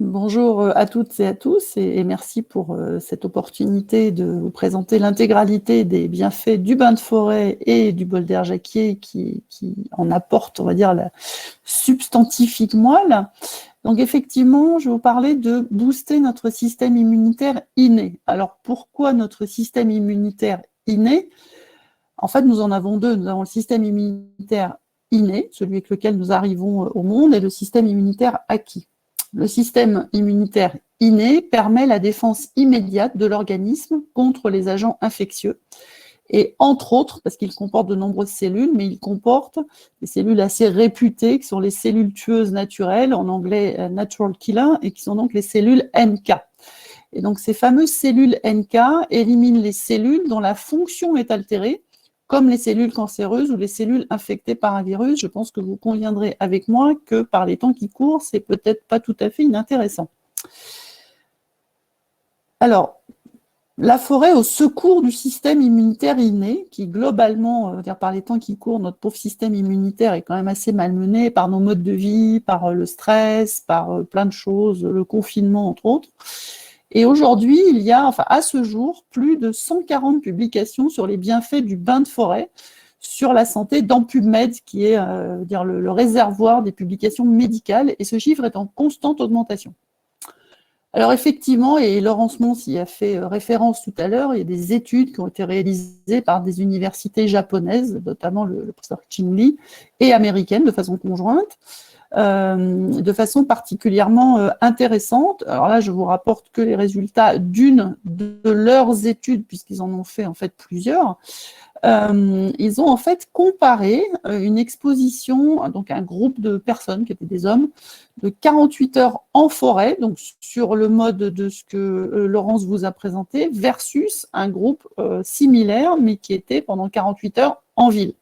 Bonjour à toutes et à tous et merci pour cette opportunité de vous présenter l'intégralité des bienfaits du bain de forêt et du bol d'air Jacquier qui en apporte, on va dire, la substantifique moelle. Donc effectivement, je vais vous parler de booster notre système immunitaire inné. Alors pourquoi notre système immunitaire inné? En fait, nous en avons deux. Nous avons le système immunitaire inné, celui avec lequel nous arrivons au monde, et le système immunitaire acquis. Le système immunitaire inné permet la défense immédiate de l'organisme contre les agents infectieux. Et entre autres, parce qu'il comporte de nombreuses cellules, mais il comporte des cellules assez réputées, qui sont les cellules tueuses naturelles, en anglais natural killer, et qui sont donc les cellules NK. Et donc ces fameuses cellules NK éliminent les cellules dont la fonction est altérée, comme les cellules cancéreuses ou les cellules infectées par un virus. Je pense que vous conviendrez avec moi que par les temps qui courent, c'est peut-être pas tout à fait inintéressant. Alors, la forêt au secours du système immunitaire inné, qui globalement, par les temps qui courent, notre pauvre système immunitaire est quand même assez malmené par nos modes de vie, par le stress, par plein de choses, le confinement entre autres. Et aujourd'hui, il y a, enfin à ce jour, plus de 140 publications sur les bienfaits du bain de forêt sur la santé dans PubMed, qui est le réservoir des publications médicales, et ce chiffre est en constante augmentation. Alors effectivement, et Laurence Mons y a fait référence tout à l'heure, il y a des études qui ont été réalisées par des universités japonaises, notamment le professeur Ching Li, et américaines de façon conjointe, de façon particulièrement intéressante. Alors là, je vous rapporte que les résultats d'une de leurs études, puisqu'ils en ont fait en fait plusieurs. Ils ont en fait comparé une exposition, donc un groupe de personnes qui étaient des hommes, de 48 heures en forêt, donc sur le mode de ce que Laurence vous a présenté, versus un groupe similaire, mais qui était pendant 48 heures en ville,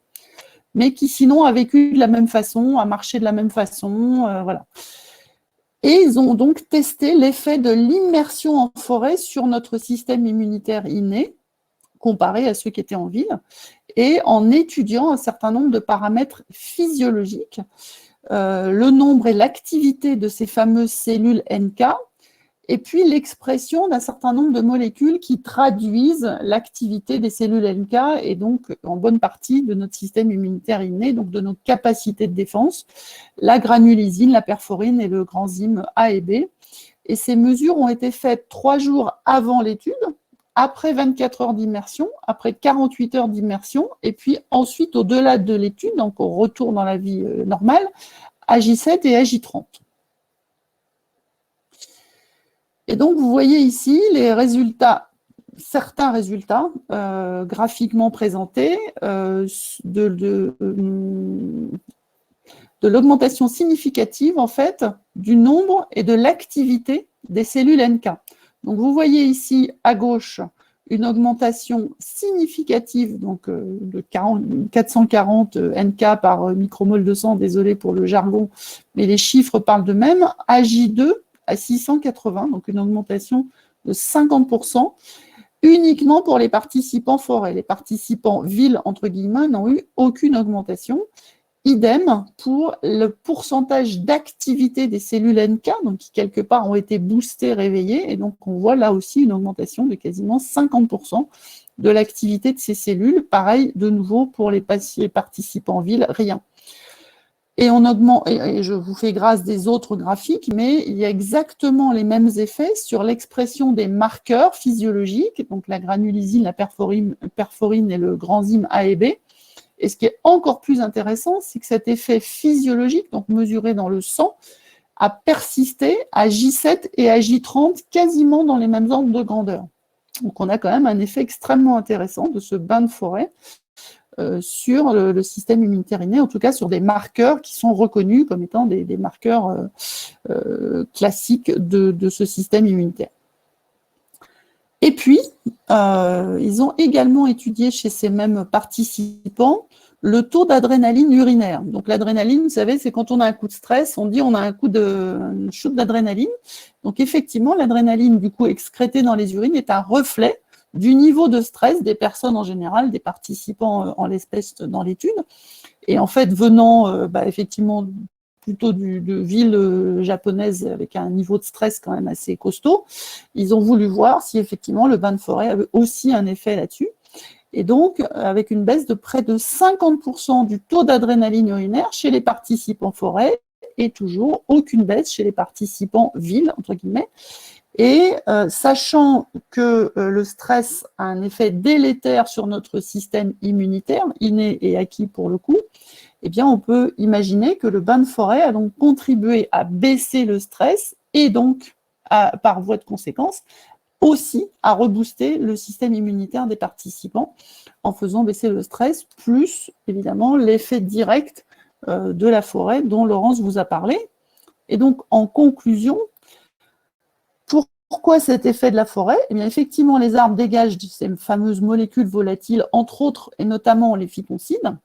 mais qui sinon a vécu de la même façon, a marché de la même façon, voilà. Et ils ont donc testé l'effet de l'immersion en forêt sur notre système immunitaire inné, comparé à ceux qui étaient en ville, et en étudiant un certain nombre de paramètres physiologiques, le nombre et l'activité de ces fameuses cellules NK, et puis l'expression d'un certain nombre de molécules qui traduisent l'activité des cellules NK, et donc en bonne partie de notre système immunitaire inné, donc de nos capacités de défense, la granulésine, la perforine et le granzyme A et B. Et ces mesures ont été faites 3 jours avant l'étude, après 24 heures d'immersion, après 48 heures d'immersion, et puis ensuite, au-delà de l'étude, donc au retour dans la vie normale, à J7 et à J30. Et donc, vous voyez ici les résultats, certains résultats graphiquement présentés de l'augmentation significative, en fait, du nombre et de l'activité des cellules NK. Donc, vous voyez ici, à gauche, une augmentation significative, donc de 440 NK par micromole de sang, désolé pour le jargon, mais les chiffres parlent d'eux-mêmes, à J2 à 680, donc une augmentation de 50%, uniquement pour les participants forêt. Les participants ville, entre guillemets, n'ont eu aucune augmentation. Idem pour le pourcentage d'activité des cellules NK, donc qui quelque part ont été boostées, réveillées, et donc on voit là aussi une augmentation de quasiment 50% de l'activité de ces cellules. Pareil, de nouveau, pour les participants ville, rien. Et on augmente, et je vous fais grâce des autres graphiques, mais il y a exactement les mêmes effets sur l'expression des marqueurs physiologiques, donc la granulésine, la perforine et le granzyme A et B. Et ce qui est encore plus intéressant, c'est que cet effet physiologique, donc mesuré dans le sang, a persisté à J7 et à J30 quasiment dans les mêmes ordres de grandeur. Donc on a quand même un effet extrêmement intéressant de ce bain de forêt sur le système immunitaire inné, en tout cas sur des marqueurs qui sont reconnus comme étant des marqueurs classiques de ce système immunitaire. Et puis, ils ont également étudié chez ces mêmes participants le taux d'adrénaline urinaire. Donc l'adrénaline, vous savez, c'est quand on a un coup de stress, on dit on a un coup de shoot d'adrénaline. Donc effectivement, l'adrénaline, du coup, excrétée dans les urines est un reflet du niveau de stress des personnes en général, des participants en l'espèce dans l'étude. Et en fait, venant effectivement plutôt de villes japonaises avec un niveau de stress quand même assez costaud. Ils ont voulu voir si effectivement le bain de forêt avait aussi un effet là-dessus. Et donc, avec une baisse de près de 50% du taux d'adrénaline urinaire chez les participants forêt, et toujours aucune baisse chez les participants ville, entre guillemets. Et sachant que le stress a un effet délétère sur notre système immunitaire, inné et acquis pour le coup, eh bien, on peut imaginer que le bain de forêt a donc contribué à baisser le stress et donc, par voie de conséquence, aussi à rebooster le système immunitaire des participants en faisant baisser le stress, plus évidemment l'effet direct de la forêt dont Laurence vous a parlé. Et donc, en conclusion, pourquoi cet effet de la forêt? Eh bien, effectivement, les arbres dégagent ces fameuses molécules volatiles, entre autres, et notamment les phytoncides,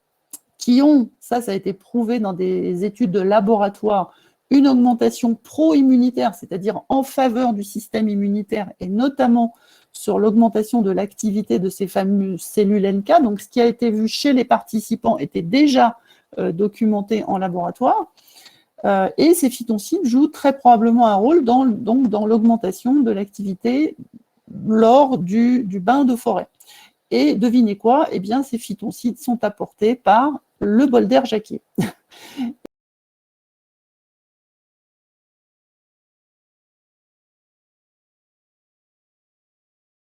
qui ont, ça a été prouvé dans des études de laboratoire, une augmentation pro-immunitaire, c'est-à-dire en faveur du système immunitaire, et notamment sur l'augmentation de l'activité de ces fameuses cellules NK. Donc, ce qui a été vu chez les participants était déjà documenté en laboratoire. Et ces phytoncides jouent très probablement un rôle dans l'augmentation de l'activité lors du bain de forêt. Et devinez quoi? Eh bien, ces phytoncides sont apportés par le bol d'air jacquier.